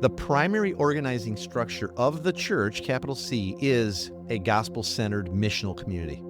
The primary organizing structure of the church, capital C, is a gospel-centered missional community.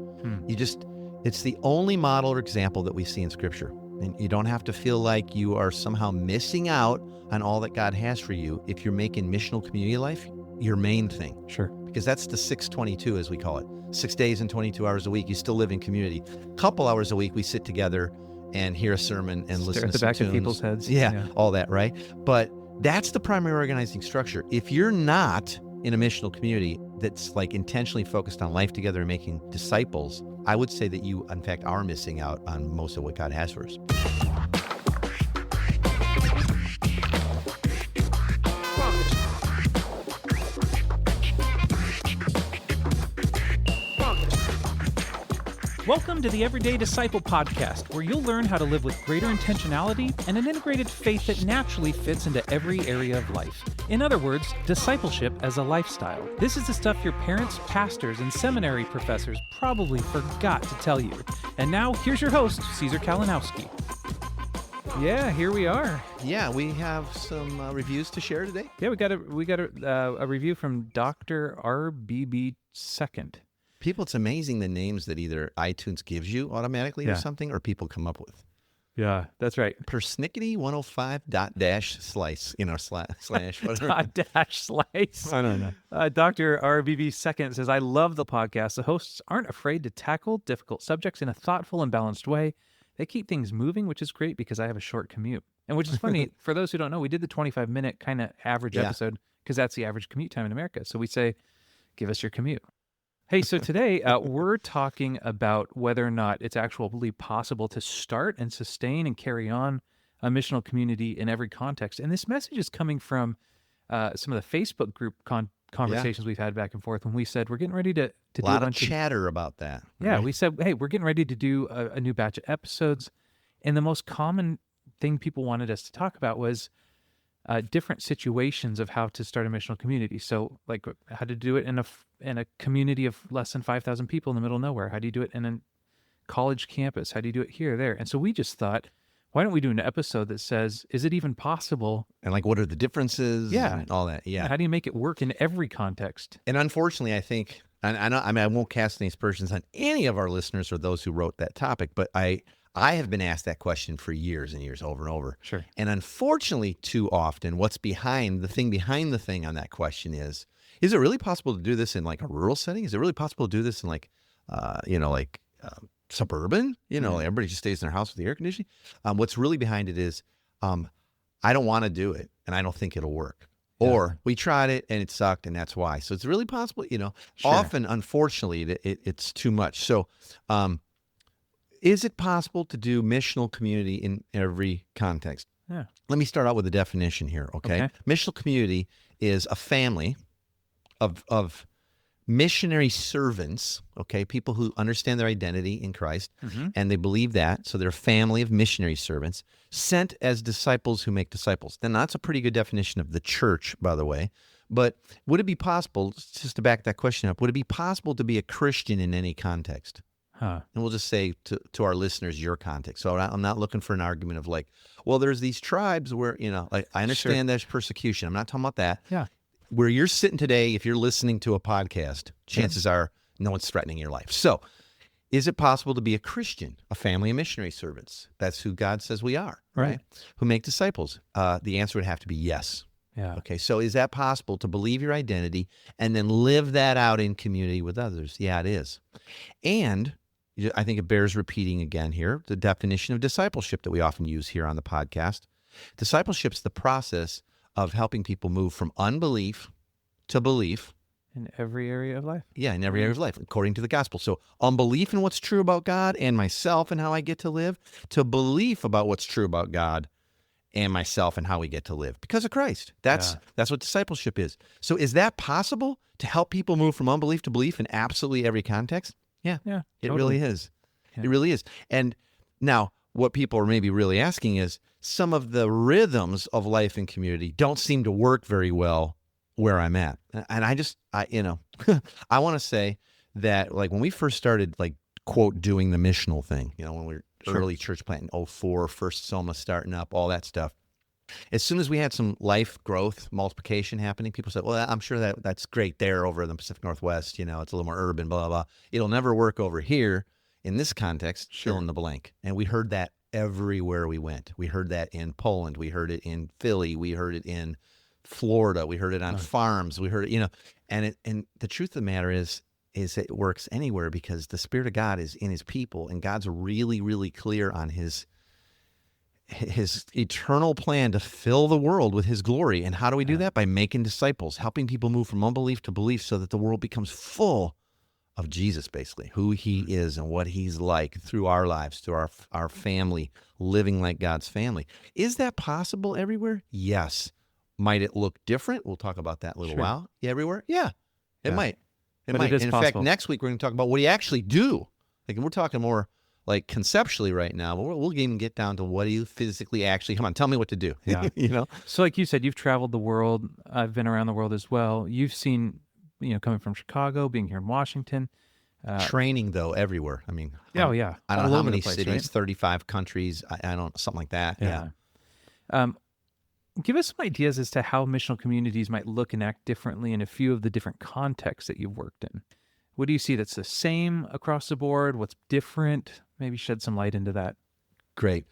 It's the only model or example that we see in Scripture. And you don't have to feel like you are somehow missing out on all that God has for you if you're making missional community life your main thing. Sure. Because that's the 622, as we call it. 6 days and 22 hours a week, you still live in community. Couple hours a week, we sit together and hear a sermon and listen to some back tunes. of people's heads. Yeah, all that, right? But that's the primary organizing structure. If you're not in a missional community that's like intentionally focused on life together and making disciples, I would say that you, in fact, are missing out on most of what God has for us. Welcome to the Everyday Disciple Podcast, where you'll learn how to live with greater intentionality and an integrated faith that naturally fits into every area of life. In other words, discipleship as a lifestyle. This is the stuff your parents, pastors, and seminary professors probably forgot to tell you. And now, here's your host, Caesar Kalinowski. Yeah, here we are. Yeah, we have some reviews to share today. Yeah, we got a review from Dr. RBB Second. People, it's amazing the names that either iTunes gives you automatically or something, or people come up with. Yeah, that's right. Persnickety 105 dot dash slice, slash whatever. Dot dash slice. I don't know. Dr. RBB Second says, I love the podcast. The hosts aren't afraid to tackle difficult subjects in a thoughtful and balanced way. They keep things moving, which is great because I have a short commute. And which is funny, for those who don't know, we did the 25-minute kind of average episode because that's the average commute time in America. So we say, give us your commute. Hey, so today we're talking about whether or not it's actually possible to start and sustain and carry on a missional community in every context. And this message is coming from some of the Facebook group conversations we've had back and forth when we said we're getting ready to do a lot bunch of chatter about that. Yeah, right? We said, hey, we're getting ready to do a new batch of episodes. And the most common thing people wanted us to talk about was different situations of how to start a missional community. So, like, how to do it in a community of less than 5,000 people in the middle of nowhere. How do you do it in a college campus? How do you do it here or there? And so we just thought, why don't we do an episode that says, is it even possible? And like, what are the differences? Yeah, and all that. Yeah. How do you make it work in every context? And unfortunately, I think, and I won't cast any aspersions on any of our listeners or those who wrote that topic, but I have been asked that question for years and years, over and over. Sure. And unfortunately, too often, what's behind the thing on that question is it really possible to do this in like a rural setting? Is it really possible to do this in like, suburban? Everybody just stays in their house with the air conditioning. What's really behind it is, I don't want to do it, and I don't think it'll work. Yeah. Or we tried it and it sucked, and that's why. So it's really possible, Sure. Often, unfortunately, it's too much. So, is it possible to do missional community in every context? Yeah. Let me start out with a definition here, okay? Missional community is a family of missionary servants, okay? People who understand their identity in Christ, and they believe that, so they're a family of missionary servants sent as disciples who make disciples. Then that's a pretty good definition of the church, by the way. But would it be possible, just to back that question up, would it be possible to be a Christian in any context? And we'll just say to our listeners, your context. So I'm not looking for an argument of like, well, there's these tribes where, I understand there's persecution. I'm not talking about that. Yeah. Where you're sitting today, if you're listening to a podcast, chances are no one's threatening your life. So is it possible to be a Christian, a family of missionary servants? That's who God says we are, right? Who make disciples. The answer would have to be yes. Yeah. Okay, so is that possible to believe your identity and then live that out in community with others? Yeah, it is. And I think it bears repeating again here, the definition of discipleship that we often use here on the podcast. Discipleship's the process of helping people move from unbelief to belief. In every area of life? Yeah, in every area of life, according to the gospel. So unbelief in what's true about God and myself and how I get to live, to belief about what's true about God and myself and how we get to live because of Christ. That's what discipleship is. So is that possible to help people move from unbelief to belief in absolutely every context? Yeah, it totally. really is. Yeah. It really is. And now what people are maybe really asking is some of the rhythms of life and community don't seem to work very well where I'm at. And I I want to say that like when we first started like, quote, doing the missional thing, when we were early church plant in 2004, first Soma starting up, all that stuff. As soon as we had some life growth, multiplication happening, people said, well, I'm sure that's great there over in the Pacific Northwest. It's a little more urban, blah, blah, blah. It'll never work over here in this context, fill in the blank. And we heard that everywhere we went. We heard that in Poland. We heard it in Philly. We heard it in Florida. We heard it on farms. We heard it, and the truth of the matter is it works anywhere because the Spirit of God is in his people, and God's really, really clear on his eternal plan to fill the world with his glory. And how do we do that? By making disciples, helping people move from unbelief to belief so that the world becomes full of Jesus, basically, who he is and what he's like through our lives, through our family, living like God's family. Is that possible everywhere? Yes. Might it look different? We'll talk about that in a little while. Yeah, everywhere? Yeah, it might. It might. It is in possible. fact, next week we're going to talk about what do you actually do. Like, we're talking more like conceptually right now, but we'll even get down to what do you physically actually, come on, tell me what to do. Yeah. So like you said, you've traveled the world. I've been around the world as well. You've seen, coming from Chicago, being here in Washington. Training, though, everywhere. I mean, Oh, yeah. I don't know All how over many the place, cities, right? 35 countries, I don't, something like that. Yeah. Give us some ideas as to how missional communities might look and act differently in a few of the different contexts that you've worked in. What do you see that's the same across the board? What's different? Maybe shed some light into that. Great.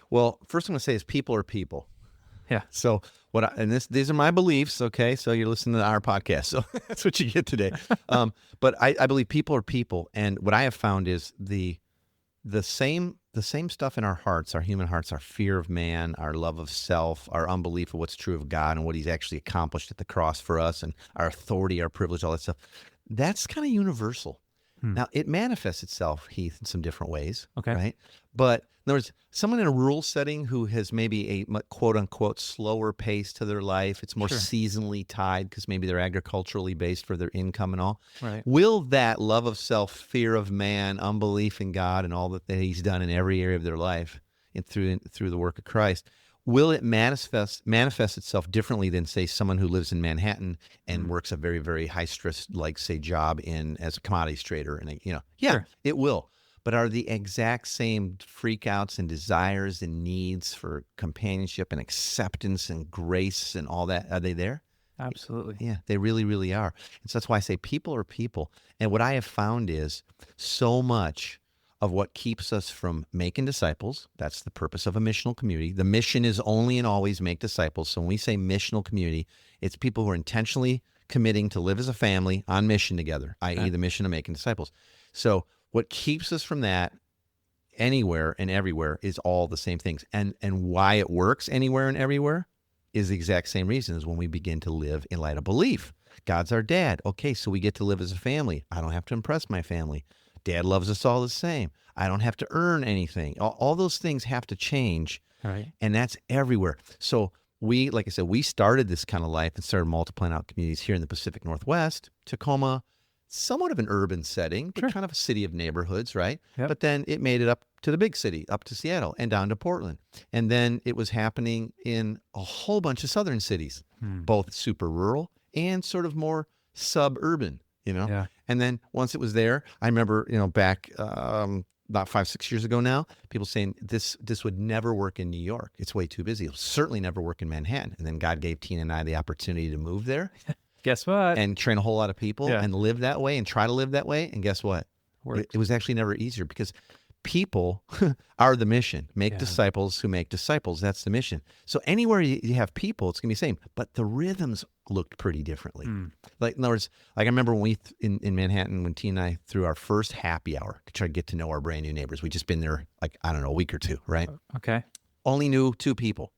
Well, first I'm going to say is people are people. Yeah. So these are my beliefs. Okay. So you're listening to our podcast. So that's what you get today. But I believe people are people. And what I have found is the same stuff in our hearts, our human hearts, our fear of man, our love of self, our unbelief of what's true of God and what he's actually accomplished at the cross for us, and our authority, our privilege, all that stuff. That's kind of universal. Now, it manifests itself, Heath, in some different ways. Okay. Right? But in other words, someone in a rural setting who has maybe a quote unquote slower pace to their life, it's more seasonally tied because maybe they're agriculturally based for their income and all. Right. Will that love of self, fear of man, unbelief in God, and all that he's done in every area of their life and through the work of Christ, will it manifest itself differently than, say, someone who lives in Manhattan and works a very, very high stress, like, say, job as a commodities trader? And it will. But are the exact same freakouts and desires and needs for companionship and acceptance and grace and all that, are they there? Absolutely. Yeah, they really, really are. And so that's why I say people are people. And what I have found is so much of what keeps us from making disciples, that's the purpose of a missional community. The mission is only and always make disciples. So when we say missional community, it's people who are intentionally committing to live as a family on mission together, i.e. the mission of making disciples. So what keeps us from that anywhere and everywhere is all the same things. And why it works anywhere and everywhere is the exact same reason as when we begin to live in light of belief. God's our dad. Okay, so we get to live as a family. I don't have to impress my family. Dad loves us all the same. I don't have to earn anything. All those things have to change. Right. And that's everywhere. So we, like I said, we started this kind of life and started multiplying out communities here in the Pacific Northwest, Tacoma, somewhat of an urban setting, but kind of a city of neighborhoods, right? Yep. But then it made it up to the big city, up to Seattle and down to Portland. And then it was happening in a whole bunch of southern cities, both super rural and sort of more suburban, Yeah. And then once it was there, I remember, back about 5-6 years ago now, people saying this would never work in New York. It's way too busy. It'll certainly never work in Manhattan. And then God gave Tina and I the opportunity to move there. Guess what? And train a whole lot of people and live that way and try to live that way. And guess what? It was actually never easier because people are the mission. Make disciples who make disciples. That's the mission. So anywhere you have people, it's going to be the same. But the rhythms looked pretty differently. Like, in other words, like I remember when we, in Manhattan, when Tina and I threw our first happy hour to try to get to know our brand new neighbors. We'd just been there, like, I don't know, a week or two, right? Okay. Only knew 2 people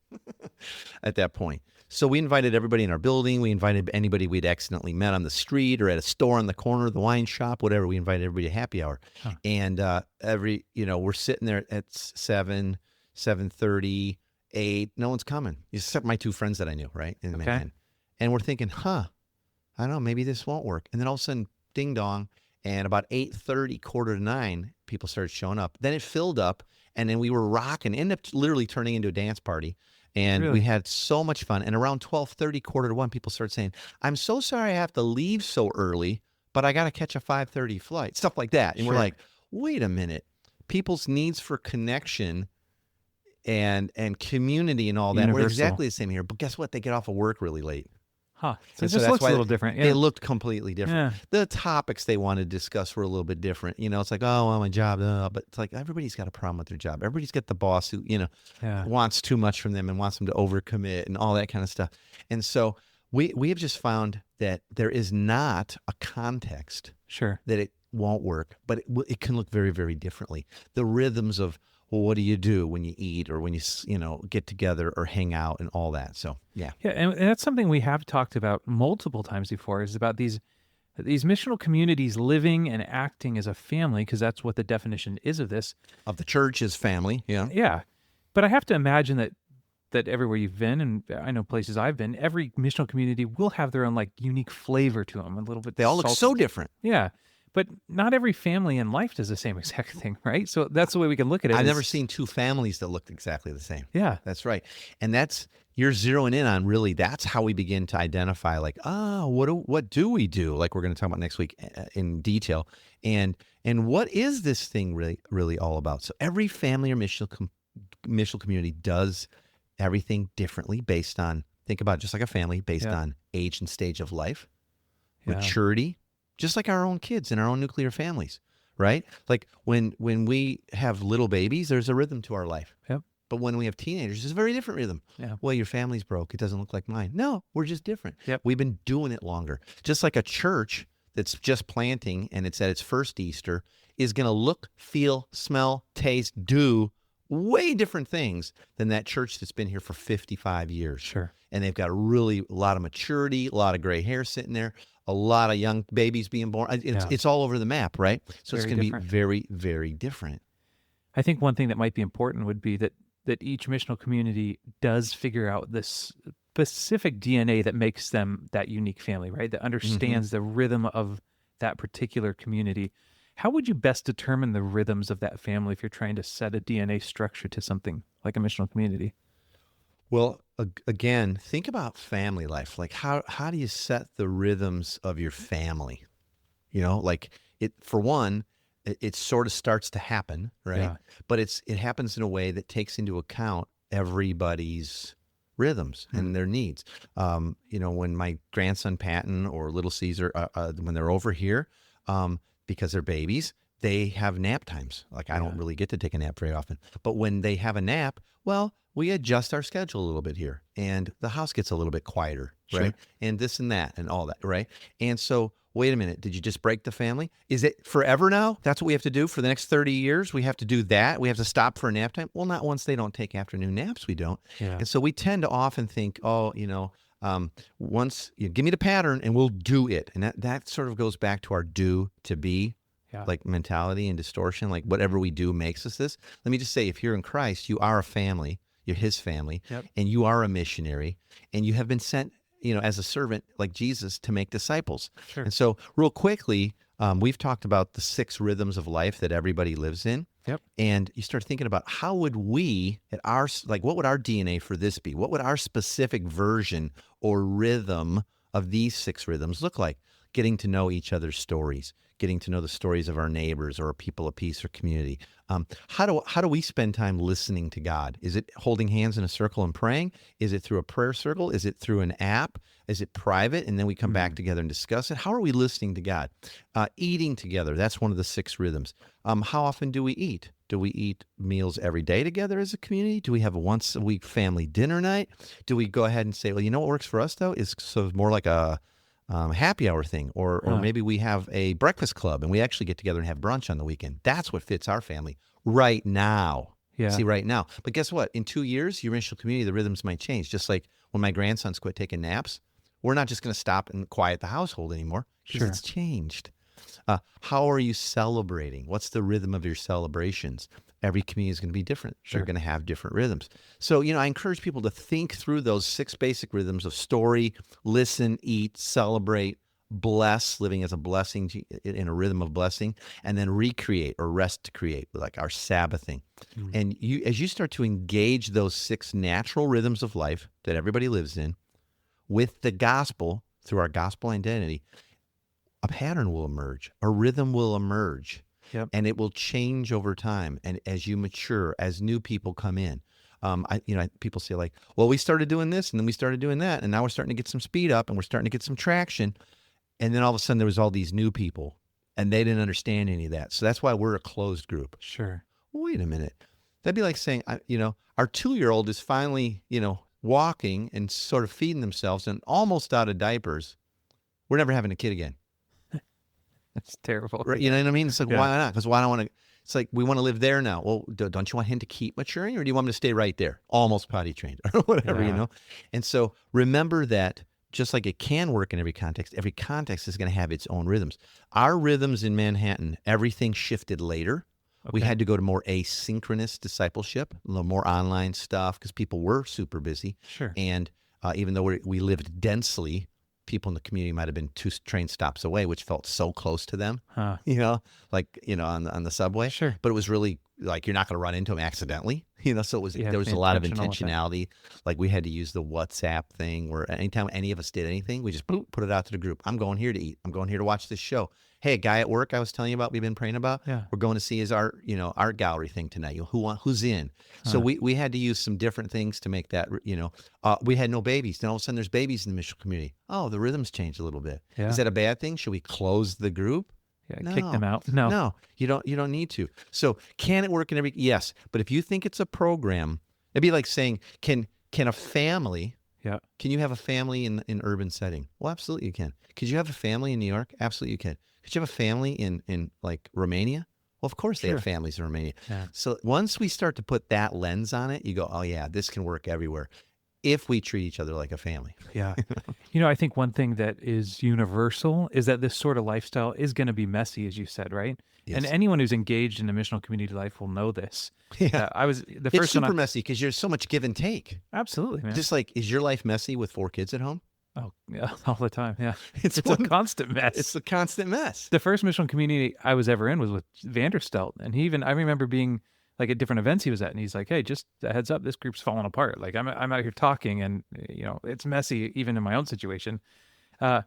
at that point. So we invited everybody in our building. We invited anybody we'd accidentally met on the street or at a store on the corner of the wine shop, whatever. We invited everybody to happy hour. And we're sitting there at 7, 7:30, 8. No one's coming, except my 2 friends that I knew, right? In Manhattan. And we're thinking, I don't know, maybe this won't work. And then all of a sudden, ding dong. And about 8:30, 8:45, people started showing up. Then it filled up. And then we were rocking, ended up literally turning into a dance party. And we had so much fun. And around 12:30, 12:45, people started saying, I'm so sorry I have to leave so early, but I got to catch a 5:30 flight, stuff like that. And we're like, wait a minute. People's needs for connection and community and all that. We're Universal. exactly the same here. But guess what? They get off of work really late. Huh. So it And just that's looks a why little different. Yeah. It looked completely different. Yeah. The topics they wanted to discuss were a little bit different. It's like, oh, well, my job, but it's like everybody's got a problem with their job. Everybody's got the boss who, Yeah. wants too much from them and wants them to overcommit and all that kind of stuff. And so we have just found that there is not a context Sure. that it won't work, but it can look very, very differently. The rhythms of, well, what do you do when you eat or when you get together or hang out and all that? So yeah. Yeah, and that's something we have talked about multiple times before, is about these missional communities living and acting as a family, because that's what the definition is of this. Of the church is family, yeah. Yeah. But I have to imagine that everywhere you've been, and I know places I've been, every missional community will have their own like unique flavor to them, a little bit. They all look so different. Yeah. But not every family in life does the same exact thing, right? So that's the way we can look at it. I've never seen two families that looked exactly the same. Yeah. That's right. And you're zeroing in on really, that's how we begin to identify like, what do we do? Like we're going to talk about next week in detail. And what is this thing really all about? So every family or missional community does everything differently based on, think about it just like a family, based on age and stage of life, maturity, just like our own kids in our own nuclear families, right? Like when we have little babies, there's a rhythm to our life. Yep. But when we have teenagers, there's a very different rhythm. Yeah. Well, your family's broke. It doesn't look like mine. No, we're just different. Yep. We've been doing it longer. Just like a church that's just planting and it's at its first Easter is going to look, feel, smell, taste, do way different things than that church that's been here for 55 years. Sure. And they've got a lot of maturity, a lot of gray hair sitting there, a lot of young babies being born. It's all over the map, right? So it's going to be very, very different. I think one thing that might be important would be that each missional community does figure out this specific DNA that makes them that unique family, right? That understands the rhythm of that particular community. How would you best determine the rhythms of that family if you're trying to set a DNA structure to something like a missional community? Well, again, think about family life. Like how do you set the rhythms of your family? Like for one, it sort of starts to happen, right? Yeah. But it happens in a way that takes into account everybody's rhythms and their needs. When my grandson Patton or little Caesar, when they're over here, because they're babies, they have nap times. Like I don't really get to take a nap very often, but when they have a nap, well, we adjust our schedule a little bit here and the house gets a little bit quieter, right? Sure. And this and that and all that, right? And so, wait a minute, did you just break the family? Is it forever now? That's what we have to do for the next 30 years? We have to do that? We have to stop for a nap time? Well, not once they don't take afternoon naps, we don't. Yeah. And so we tend to often think, once you give me the pattern and we'll do it. And that sort of goes back to our do to be like mentality and distortion, like whatever we do makes us this. Let me just say, if you're in Christ, you are a family, you're his family, and you are a missionary, and you have been sent, as a servant like Jesus to make disciples. Sure. And so real quickly, we've talked about the 6 rhythms of life that everybody lives in. Yep. And you start thinking about how would we what would our DNA for this be? What would our specific version or rhythm of these 6 rhythms look like? Getting to know each other's stories, getting to know the stories of our neighbors or people of peace or community. How do we spend time listening to God? Is it holding hands in a circle and praying? Is it through a prayer circle? Is it through an app? Is it private? And then we come back together and discuss it. How are we listening to God? Eating together. That's one of the 6 rhythms. How often do we eat? Do we eat meals every day together as a community? Do we have a once a week family dinner night? Do we go ahead and say, well, what works for us though is more like a happy hour thing, or maybe we have a breakfast club and we actually get together and have brunch on the weekend. That's what fits our family right now. Yeah. See, right now. But guess what? In 2 years, your initial community, the rhythms might change. Just like when my grandsons quit taking naps, we're not just going to stop and quiet the household anymore because it's changed. How are you celebrating? What's the rhythm of your celebrations? Every community is going to be different. Sure. They're going to have different rhythms. So, I encourage people to think through those 6 basic rhythms of story, listen, eat, celebrate, bless, living as a blessing in a rhythm of blessing, and then recreate or rest to create, like our Sabbathing. And as you start to engage those 6 natural rhythms of life that everybody lives in with the gospel, through our gospel identity, a pattern will emerge, a rhythm will emerge. Yep. And it will change over time. And as you mature, as new people come in, People say like, well, we started doing this and then we started doing that. And now we're starting to get some speed up and we're starting to get some traction. And then all of a sudden there was all these new people and they didn't understand any of that. So that's why we're a closed group. Sure. Well, wait a minute. That'd be like saying, our 2-year-old is finally, walking and sort of feeding themselves and almost out of diapers. We're never having a kid again. That's terrible. Right? You know what I mean? It's like, Yeah. why not? Because why don't want to? It's like we want to live there now. Well, don't you want him to keep maturing, or do you want him to stay right there, almost potty trained, or whatever, Yeah. And so remember that just like it can work in every context is going to have its own rhythms. Our rhythms in Manhattan, everything shifted later. We Okay. had to go to more asynchronous discipleship, a little more online stuff because people were super busy. Sure. And even though we lived densely, people in the community might have been 2 train stops away, which felt so close to them, Huh. on the subway. Sure. But it was really like you're not going to run into them accidentally, So it was You have there to was be a lot of intentional with that. intentionality. Like we had to use the WhatsApp thing where anytime any of us did anything, we just boop, put it out to the group. I'm going here to eat. I'm going here to watch this show. Hey, a guy at work I was telling you about, we've been praying about. Yeah. We're going to see his art gallery thing tonight. Who's in? So we had to use some different things to make that. We had no babies. Then all of a sudden there's babies in the Missional community. Oh, the rhythms changed a little bit. Yeah. Is that a bad thing? Should we close the group? Yeah. Kick them out. No. No, you don't need to. So can it work in every? Yes, but if you think it's a program, it'd be like saying, can a family? Yeah. Can you have a family in urban setting? Well, absolutely you can. Could you have a family in New York? Absolutely you can. Could you have a family in like Romania? Well, of course they have families in Romania. Yeah. So once we start to put that lens on it, you go, oh yeah, this can work everywhere if we treat each other like a family. Yeah. I think one thing that is universal is that this sort of lifestyle is going to be messy, as you said, right? Yes. And anyone who's engaged in a missional community life will know this. Yeah. I was the It's first one. super messy because there's so much give and take. Absolutely, man. Just like, is your life messy with 4 kids at home? Oh, yeah, all the time. Yeah. It's a constant mess. It's a constant mess. The first missional community I was ever in was with Vanderstelt. And I remember being like at different events he was at, and he's like, hey, just a heads up, this group's falling apart. Like I'm out here talking and, it's messy even in my own situation.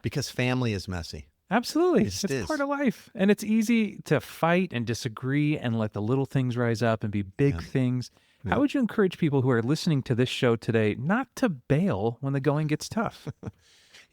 Because family is messy. Absolutely. It just It's is. part of life. And it's easy to fight and disagree and let the little things rise up and be big things. How would you encourage people who are listening to this show today not to bail when the going gets tough?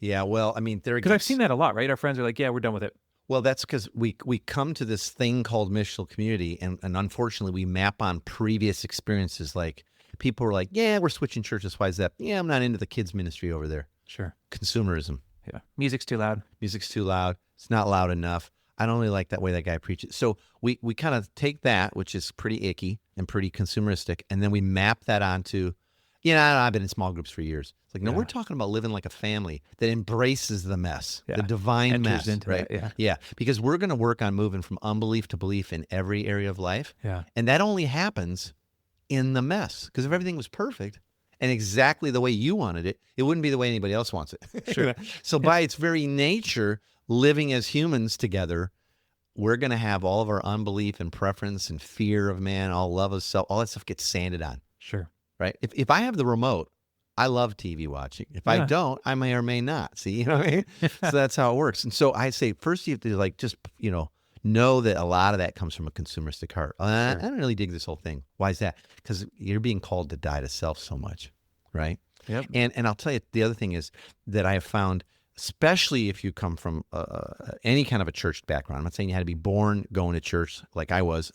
Yeah, well, I mean, Because I've seen that a lot, right? Our friends are like, yeah, we're done with it. Well, that's because we come to this thing called missional community, and unfortunately, we map on previous experiences. Like people were like, yeah, we're switching churches. Why is that? Yeah, I'm not into the kids ministry over there. Sure. Consumerism. Yeah. Music's too loud. Music's too loud. It's not loud enough. I don't really like that way that guy preaches. So we kind of take that, which is pretty icky and pretty consumeristic, and then we map that onto, I've been in small groups for years. It's like, no, we're talking about living like a family that embraces the mess, the divine Enters mess, into right? that, Yeah, because we're going to work on moving from unbelief to belief in every area of life. Yeah. And that only happens in the mess, because if everything was perfect and exactly the way you wanted it, it wouldn't be the way anybody else wants it. Sure. So by its very nature, living as humans together, we're going to have all of our unbelief and preference and fear of man, all love of self, all that stuff gets sanded on, Sure. right? If I have the remote, I love TV watching. If I don't, I may or may not. See, you know what I mean? So that's how it works. And so I say, first you have to just, know that a lot of that comes from a consumeristic heart. I don't really dig this whole thing. Why is that? Because you're being called to die to self so much, right? Yep. And I'll tell you, the other thing is that I have found, especially if you come from any kind of a church background. I'm not saying you had to be born going to church like I was,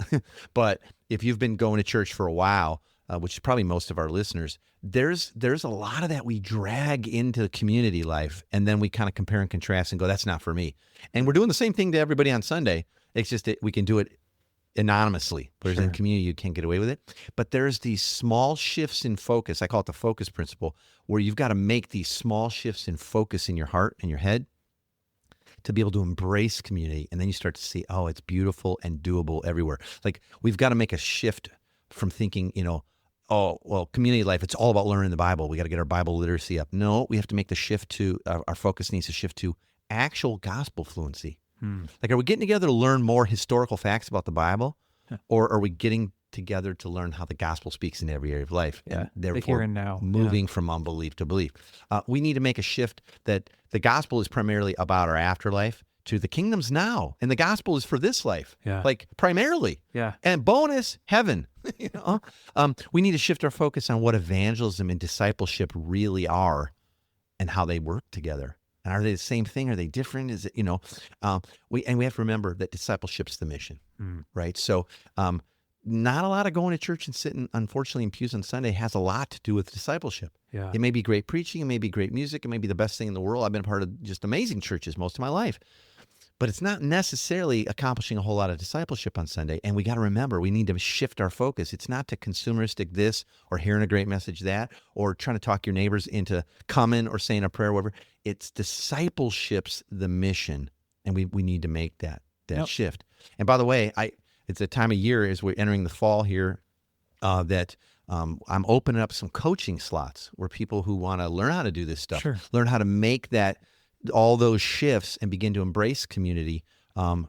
but if you've been going to church for a while, which is probably most of our listeners, there's a lot of that we drag into community life, and then we kind of compare and contrast and go, that's not for me. And we're doing the same thing to everybody on Sunday. It's just that we can do it anonymously, whereas in community you can't get away with it. But there's these small shifts in focus. I call it the focus principle, where you've got to make these small shifts in focus in your heart and your head to be able to embrace community. And then you start to see, oh, it's beautiful and doable everywhere. Like we've got to make a shift from thinking, oh, well, community life, it's all about learning the Bible. We got to get our Bible literacy up. No, we have to make the shift to, our focus needs to shift to actual gospel fluency. Like, are we getting together to learn more historical facts about the Bible, or are we getting together to learn how the gospel speaks in every area of life? Yeah, And the here therefore, and now. moving from unbelief to belief. We need to make a shift that the gospel is primarily about our afterlife to the kingdom's now, and the gospel is for this life, Yeah. like primarily. Yeah. And bonus, heaven. We need to shift our focus on what evangelism and discipleship really are and how they work together. And are they the same thing? Are they different? Is it, we have to remember that discipleship's the mission, right? So not a lot of going to church and sitting, unfortunately, in pews on Sunday has a lot to do with discipleship. Yeah. It may be great preaching, it may be great music, it may be the best thing in the world. I've been a part of just amazing churches most of my life. But it's not necessarily accomplishing a whole lot of discipleship on Sunday. And we got to remember, we need to shift our focus. It's not to consumeristic this or hearing a great message that or trying to talk your neighbors into coming or saying a prayer, whatever. It's discipleship's the mission. And we need to make that shift. And by the way, it's a time of year as we're entering the fall here that I'm opening up some coaching slots where people who want to learn how to do this stuff, learn how to make all those shifts and begin to embrace community. I'm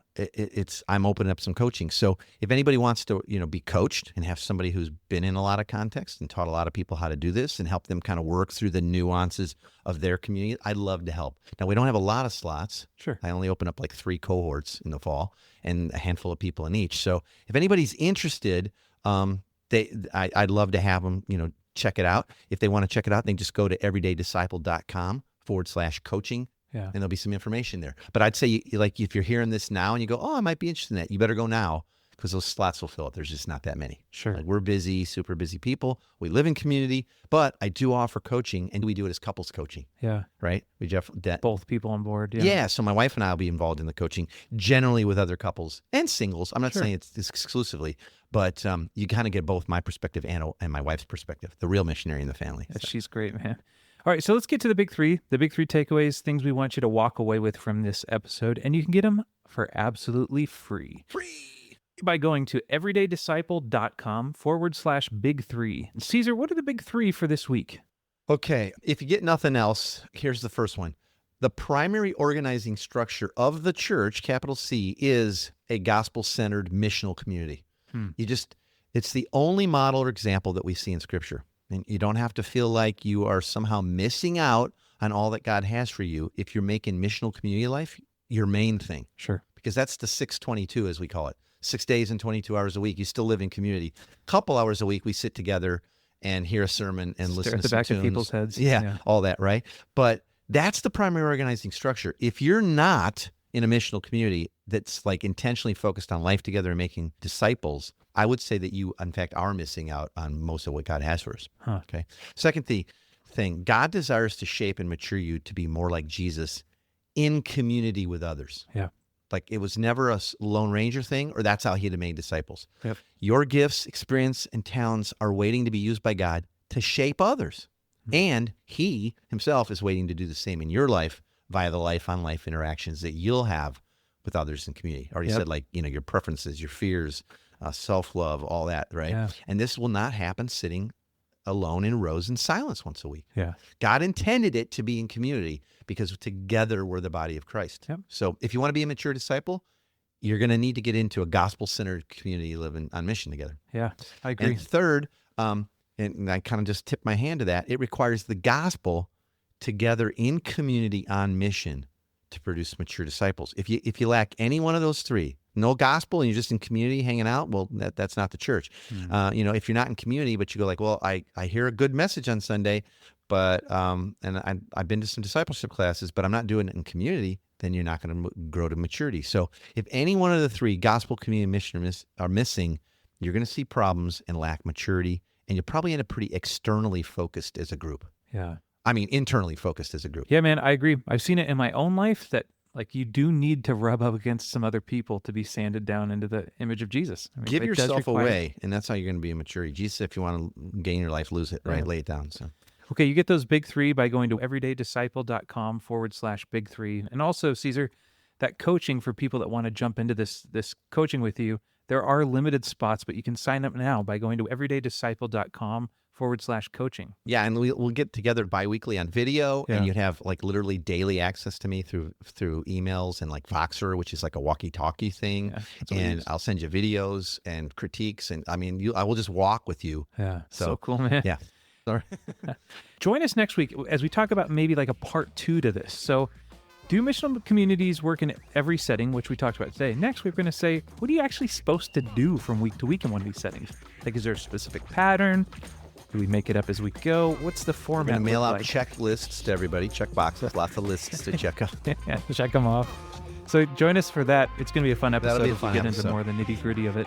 opening up some coaching. So if anybody wants to, be coached and have somebody who's been in a lot of context and taught a lot of people how to do this and help them kind of work through the nuances of their community, I'd love to help. Now, we don't have a lot of slots. Sure. I only open up like 3 cohorts in the fall and a handful of people in each. So if anybody's interested, I'd love to have them, check it out. If they want to check it out, they can just go to everydaydisciple.com/coaching. Yeah. And there'll be some information there. But I'd say, if you're hearing this now and you go, I might be interested in that, you better go now because those slots will fill up. There's just not that many. Sure. Like, we're busy, super busy people. We live in community, but I do offer coaching, and we do it as couples coaching. Yeah. Right? Both people on board. Yeah. Yeah. So my wife and I will be involved in the coaching, generally with other couples and singles. I'm not saying it's exclusively, but you kind of get both my perspective and my wife's perspective, the real missionary in the family. Yeah, she's great, man. All right, so let's get to the big 3. The big 3 takeaways, things we want you to walk away with from this episode, and you can get them for absolutely free. By going to everydaydisciple.com/big3. Caesar, what are the big 3 for this week? Okay, if you get nothing else, here's the first one. The primary organizing structure of the church, capital C, is a gospel-centered missional community. It's the only model or example that we see in Scripture. And you don't have to feel like you are somehow missing out on all that God has for you if you're making missional community life your main thing. Sure. Because that's the 622, as we call it. 6 days and 22 hours a week. You still live in community. Couple hours a week, we sit together and hear a sermon and listen to some back tunes. of people's heads. Yeah, all that, right? But that's the primary organizing structure. If you're not in a missional community that's like intentionally focused on life together and making disciples, I would say that you, in fact, are missing out on most of what God has for us. Okay. Second thing, God desires to shape and mature you to be more like Jesus in community with others. Yeah. Like, it was never a Lone Ranger thing, or that's how he had made disciples. Yep. Your gifts, experience, and talents are waiting to be used by God to shape others. And he himself is waiting to do the same in your life via the life-on-life interactions that you'll have with others in community. I already said, your preferences, your fears, self-love, all that, right? Yeah. And this will not happen sitting alone in rows in silence once a week. Yeah. God intended it to be in community because together we're the body of Christ. Yep. So if you want to be a mature disciple, you're going to need to get into a gospel-centered community living on mission together. Yeah, I agree. And third, and I kind of just tipped my hand to that, it requires the gospel together in community on mission to produce mature disciples. If you lack any one of those 3, no gospel and you're just in community hanging out, well, that's not the church. If you're not in community, but you go like, well, I hear a good message on Sunday, but and I've been to some discipleship classes, but I'm not doing it in community, then you're not going to grow to maturity. So if any one of the 3, gospel, community, and mission, are missing, you're going to see problems and lack maturity, and you'll probably end up pretty externally focused as a group. Yeah. I mean, internally focused as a group. Yeah, man, I agree. I've seen it in my own life that you do need to rub up against some other people to be sanded down into the image of Jesus. I mean, give yourself away, and that's how you're going to be a maturity. Jesus, if you want to gain your life, lose it, right? Lay it down. So. Okay, you get those big 3 by going to everydaydisciple.com/big3. And also, Caesar, that coaching for people that want to jump into this coaching with you, there are limited spots, but you can sign up now by going to everydaydisciple.com/coaching. Yeah, and we'll get together bi-weekly on video, and you'd have like literally daily access to me through emails and like Voxer, which is like a walkie-talkie thing. Yeah, and I'll send you videos and critiques, and I mean, I will just walk with you. Yeah, so cool, man. Yeah. Join us next week as we talk about maybe like a part 2 to this. So Do missional communities work in every setting, which we talked about today? Next, we're going to say, what are you actually supposed to do from week to week in one of these settings? Like, is there a specific pattern? Do we make it up as we go? What's the format? We're going to mail out like? checklists to everybody, check boxes, lots of lists to check out. Yeah, check them off. So join us for that. It's going to be a fun episode. That'll be a if we fun get episode. into more of the nitty-gritty of it.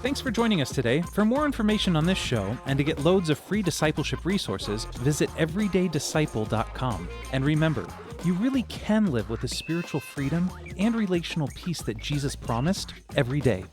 Thanks for joining us today. For more information on this show and to get loads of free discipleship resources, visit everydaydisciple.com. And remember, you really can live with the spiritual freedom and relational peace that Jesus promised every day.